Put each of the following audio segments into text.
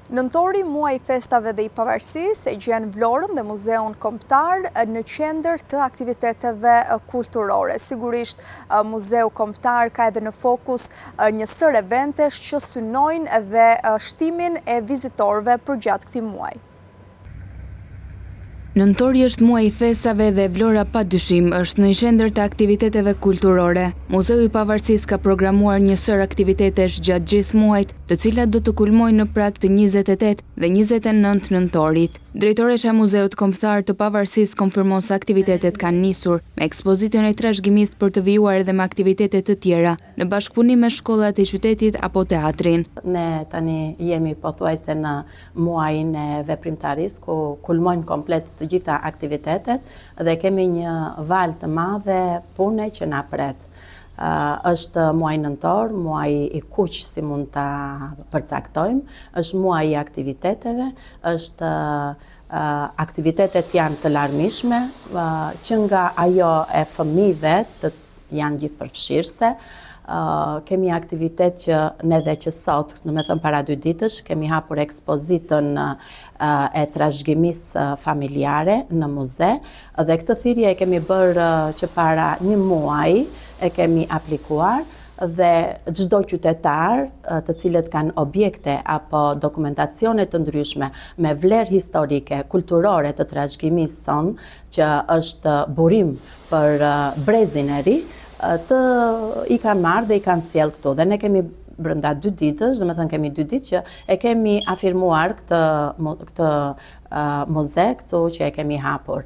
Nëntori, muaj i festave dhe i pavarësisë, e gjen Vlorën dhe Muzeun Kombëtar në qendër të aktiviteteve kulturore. Sigurisht, Muzeu Kombëtar ka edhe në fokus një sër eventesh që synojnë dhe shtimin e vizitorëve përgjatë këtij muaji. Nëntori është muaj i festave dhe Vlora padyshim është në qendër të aktiviteteve kulturore. Muzeu i Pavarësisë ka programuar një sër aktivitetesh gjatë gjithë muajit, të cilat do të kulmojnë në prag të 28 dhe 29 nëntorit. Drejtoresha e Muzeut Kombëtar të Pavarësisë konfirmon se aktivitetet kanë nisur me ekspozitën e trashëgimisë për të vijuar edhe me aktivitete të tjera në bashkëpunim me shkollat e qytetit apo teatrin. Ne tani jemi pothuajse në muajin e veprimtarisë ku kulmojnë komplet të gjitha aktivitetet dhe kemi një valë të madhe pune që na pret. Është muaj nëntor, muaj i kuq si mund ta përcaktojmë, është muaj i aktiviteteve, është aktivitetet janë të larmishme, që nga ajo e fëmijëve janë gjithë përfshirëse. Kemi aktivitet që ne dhe që sot, në me thënë para 2 ditësh, kemi hapur ekspozitën e trashëgimisë familjare në muze dhe këtë thirrje e kemi bërë që para 1 muaji e kemi aplikuar dhe çdo qytetar të cilët kanë objekte apo dokumentacione të ndryshme me vlerë historike, kulturore të trashëgimisë son, që është burim për brezin e ri, i kanë marrë dhe i kanë sjellë këtu. Dhe ne kemi brenda 2 ditësh, do të thënë kemi 2 ditë që e kemi afirmuar këtë muze këtu që e kemi hapur.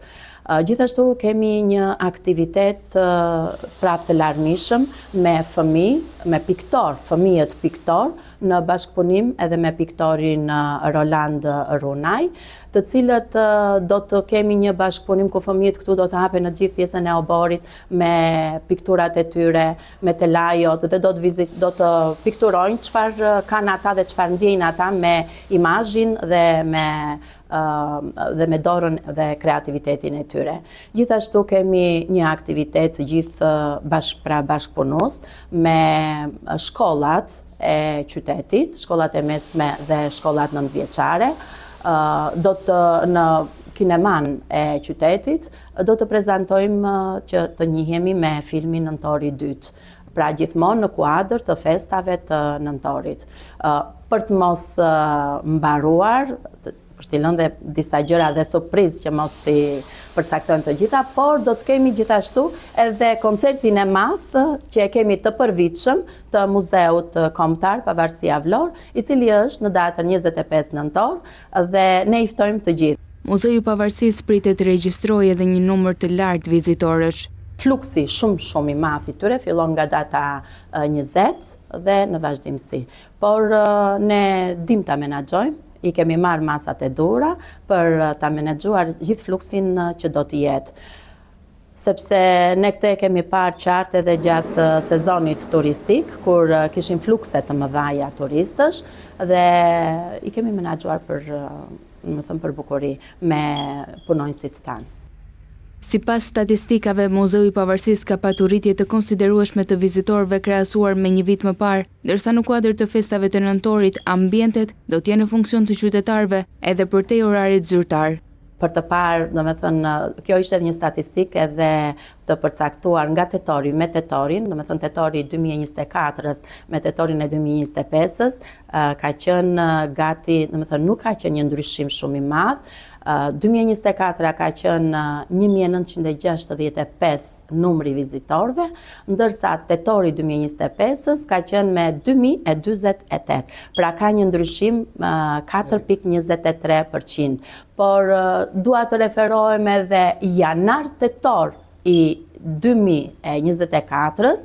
Gjithashtu kemi një aktivitet prapë të larmishëm me fëmijë, me piktor, fëmijët piktor, në bashkëpunim edhe me piktorin Roland Runaj, të cilët do të kemi një bashkëpunim ku fëmijët këtu do të hapen në gjithë pjesën e oborit me pikturat e tyre, me telajot dhe do të pikturojnë çfarë kanë ata dhe çfarë ndjejnë ata me imazhin dhe me dorën dhe kreativitetin e tyre. Gjithashtu kemi një aktivitet gjithë bashkëpunues me shkollat e qytetit, shkollat e mesme dhe shkollat nëntëvjeçare. Në kineman e qytetit do të prezantojmë që të njihemi me filmin Nëntori 2. Pra gjithmonë në kuadër të festave të nëntorit. Për të mos mbaruar, është i lënë dhe disa gjëra dhe surprizë që mos t'i përcaktojmë të gjitha, por do të kemi gjithashtu edhe koncertin e madh që e kemi të përvitshëm të Muzeut Kombëtar Pavarësia Vlorë, i cili është në datën 25 nëntor dhe ne i ftojmë të gjithë. Muzeu i Pavarësisë pritet të regjistrojë edhe një numër të lartë vizitorësh. Fluksi shumë i madh i tyre fillon nga data 20 dhe në vazhdimsi. Por ne dim ta menaxhojmë. I kemi marrë masat e dhura për ta menaxhuar gjithë fluksin që do të jetë. Sepse ne këtë kemi parë qartë edhe gjatë sezonit turistik, kur kishim flukse të mëdha turistësh dhe i kemi menaxhuar për bukuri me punonjësit tanë. Sipas statistikave, Muzeu i Pavarësisë ka patur rritje të konsiderueshme të vizitorëve krahasuar me një vit më parë, ndërsa në kuadër të festave të nëntorit, ambientet do të jenë në funksion të qytetarëve edhe përtej orarit zyrtar. Për të parë, domethënë, kjo ishte një statistikë edhe të përcaktuar nga tetori me tetorin, domethënë tetori 2024-s me tetorin e 2025-s, ka qenë gati, domethënë nuk ka qenë një ndryshim shumë i madh. 2024 ka qenë 1965 numri vizitorëve, ndërsa tetori 2025-s ka qenë me 2048. Pra ka një ndryshim 4.23%. Por dua të referohem edhe janar-tetor i 2024-s,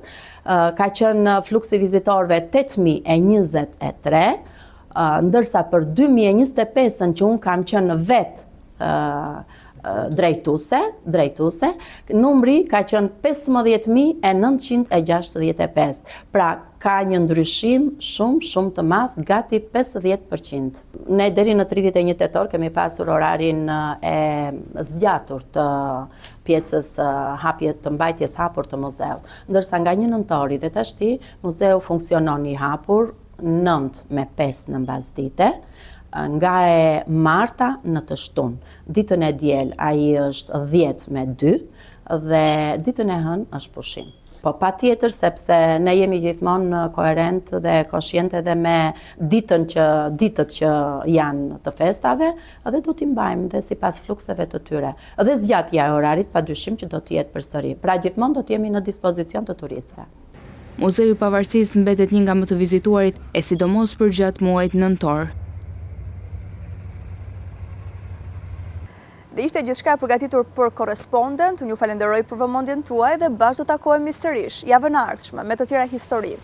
ka qenë fluksi vizitorëve 8.023, ndërsa për 2025-ën që unë kam qenë vetë drejtuese, numri ka qenë 15.965. Pra ka një ndryshim shumë të madh, gati 50%. Ne deri në 31 tetor kemi pasur orarin e zgjatur të pjesës të mbajtjes hapur të muzeut. Ndërsa nga 1 nëntori dhe tashti muzeu funksionon i hapur 9 me 5 në mbasdite, nga e marta në të shtunë. Ditën e diel ai është 10 me 2 dhe ditën e hënë është pushim. Po pa tjetër, sepse ne jemi gjithmonë koherent dhe koshjente edhe me ditët që janë të festave, edhe do t'i mbajmë dhe sipas flukseve të tyre. Dhe zgjatja e orarit pa dyshim që do t'jetë përsëri. Pra gjithmonë do t'jemi në dispozicion të turistëve. Muzeu i Pavarësisë mbetet një nga më të vizituarit e sidomos për gjatë muajit nëntor. Dhe ishte gjithçka e përgatitur për korrespondent, unë ju falenderoj për vëmendjen tuaj dhe bashkë do takohemi sërish javën e ardhshme me të tjera histori.